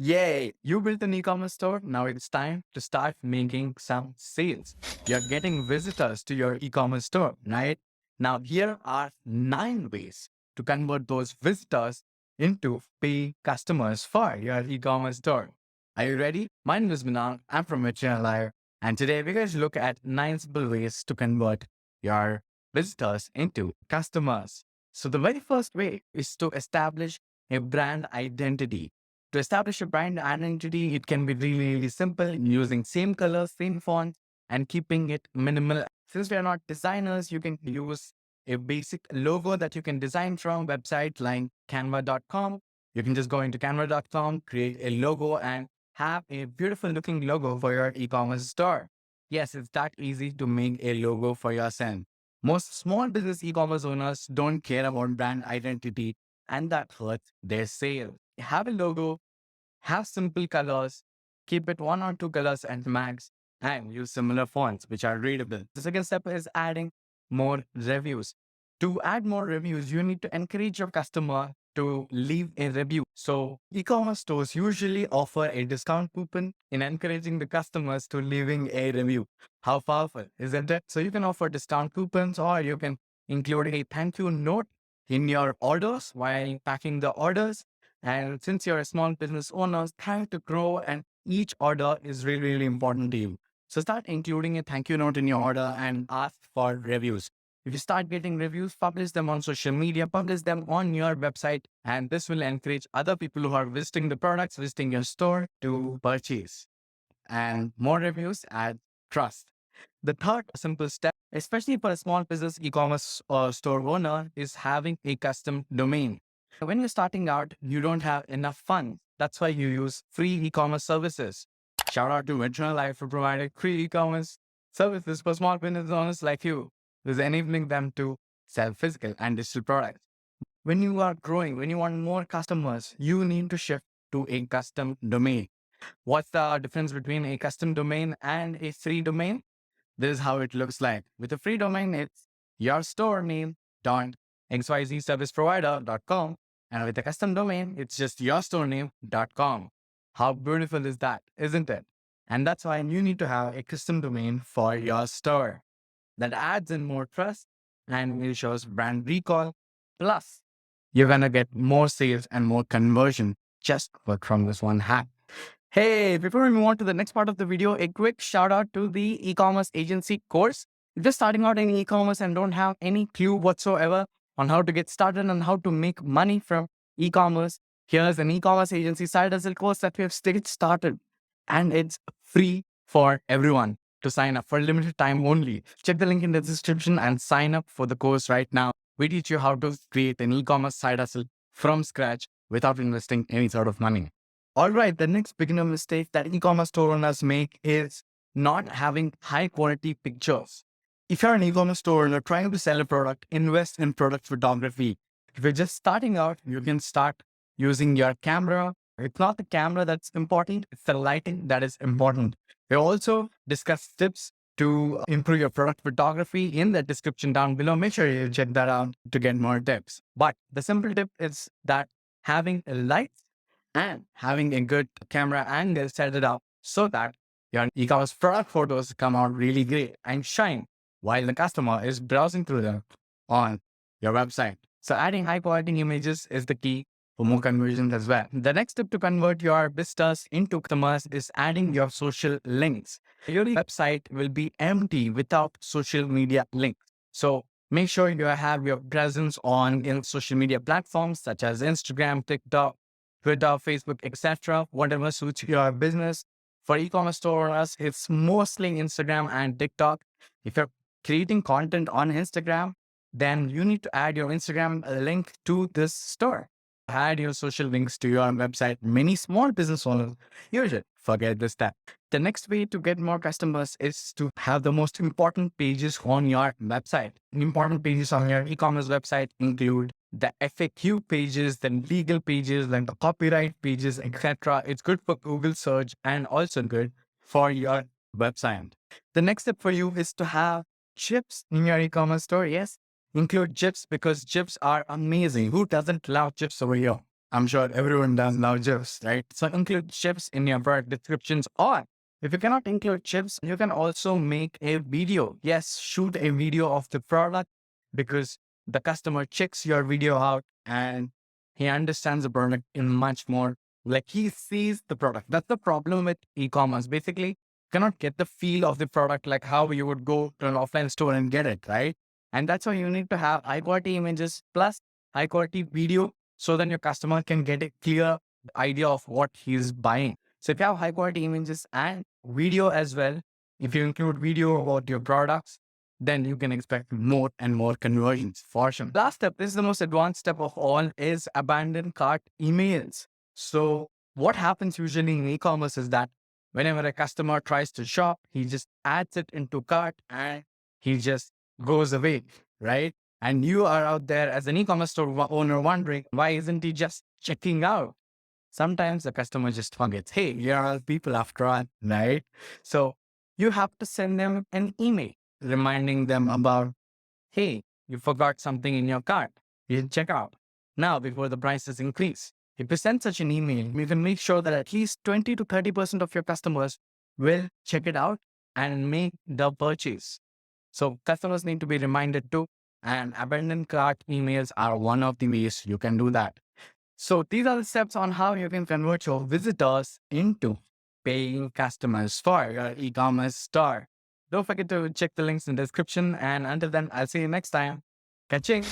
Yay! You built an e-commerce store. Now it's time to start making some sales. You're getting visitors to your e-commerce store, right? Now, here are 9 ways to convert those visitors into pay customers for your e-commerce store. Are you ready? My name is Minal. I'm from VetrinaLive. And today we're going to look at 9 simple ways to convert your visitors into customers. So the very first way is to establish a brand identity. To establish a brand identity, it can be really, really simple using same color, same font, and keeping it minimal. Since we are not designers, you can use a basic logo that you can design from website like canva.com. You can just go into canva.com, create a logo, and have a beautiful looking logo for your e-commerce store. Yes, it's that easy to make a logo for yourself. Most small business e-commerce owners don't care about brand identity, and that hurts their sales. Have a logo, have simple colors, keep it 1 or 2 colors at max, and use similar fonts which are readable. The second step is adding more reviews. To add more reviews, you need to encourage your customer to leave a review. So e-commerce stores usually offer a discount coupon in encouraging the customers to leaving a review. How powerful, isn't it? So you can offer discount coupons, or you can include a thank you note in your orders while packing the orders. And since you're a small business owner, trying to grow, and each order is really, really important to you. So start including a thank you note in your order and ask for reviews. If you start getting reviews, publish them on social media, publish them on your website, and this will encourage other people who are visiting the products, visiting your store to purchase. And more reviews add trust. The third simple step, especially for a small business e-commerce or store owner, is having a custom domain. When you're starting out, you don't have enough funds. That's why you use free e-commerce services. Shout out to VetrinaLive for providing free e-commerce services for small business owners like you, who's enabling them to sell physical and digital products. When you are growing, when you want more customers, you need to shift to a custom domain. What's the difference between a custom domain and a free domain? This is how it looks like. With a free domain, it's your store name dot xyzserviceprovider.com, and with a custom domain, it's just your store name.com. How beautiful is that, isn't it? And that's why you need to have a custom domain for your store. That adds in more trust and it shows brand recall. Plus, you're gonna get more sales and more conversion just from this one hack. Hey, before we move on to the next part of the video, a quick shout out to the e-commerce agency course. If you're starting out in e-commerce and don't have any clue whatsoever on how to get started and how to make money from e-commerce, here's an e-commerce agency side hustle course that we have started, and it's free for everyone to sign up for limited time only. Check the link in the description and sign up for the course right now. We teach you how to create an e-commerce side hustle from scratch without investing any sort of money. All right, the next beginner mistake that e-commerce store owners make is not having high quality pictures. If you're an e-commerce store owner trying to sell a product, invest in product photography. If you're just starting out, you can start using your camera. It's not the camera that's important, it's the lighting that is important. We also discuss tips to improve your product photography in the description down below. Make sure you check that out to get more tips. But the simple tip is that having a light and having a good camera angle set it up so that your e-commerce product photos come out really great and shine while the customer is browsing through them on your website. So adding high quality images is the key for more conversions as well. The next step to convert your visitors into customers is adding your social links. Your website will be empty without social media links. So make sure you have your presence on in social media platforms such as Instagram, TikTok, Twitter, Facebook, etc., whatever suits your business. For e-commerce store owners, it's mostly Instagram and TikTok. If you're creating content on Instagram, then you need to add your Instagram link to this store. Add your social links to your website. Many small business owners usually forget this step. The next way to get more customers is to have the most important pages on your website. Important pages on your e-commerce website include the FAQ pages, the legal pages, like the copyright pages, etc. It's good for Google search and also good for your website. The next step for you is to have chips in your e-commerce store. Yes, include GIFs because GIFs are amazing. Who doesn't love GIFs over here? I'm sure everyone does now GIFs, right? So include GIFs in your product descriptions, or if you cannot include GIFs, you can also make a video. Yes, shoot a video of the product, because the customer checks your video out and he understands the product in much more, like he sees the product. That's the problem with e-commerce. Basically, you cannot get the feel of the product like how you would go to an offline store and get it, right? And that's why you need to have high quality images plus high quality video, so then your customer can get a clear idea of what he's buying. So if you have high quality images and video as well, if you include video about your products, then you can expect more and more conversions for sure. Last step, this is the most advanced step of all, is abandoned cart emails. So what happens usually in e-commerce is that whenever a customer tries to shop, he just adds it into cart and he just goes away, right? And you are out there as an e-commerce store owner wondering, why isn't he just checking out? Sometimes the customer just forgets, hey, we are all people after all, right? So you have to send them an email reminding them about, hey, you forgot something in your cart. You didn't check out now before the prices increase. If you send such an email, you can make sure that at least 20 to 30% of your customers will check it out and make the purchase. So customers need to be reminded too. And abandoned cart emails are one of the ways you can do that. So these are the steps on how you can convert your visitors into paying customers for your e-commerce store. Don't forget to check the links in the description. And until then, I'll see you next time. Catching.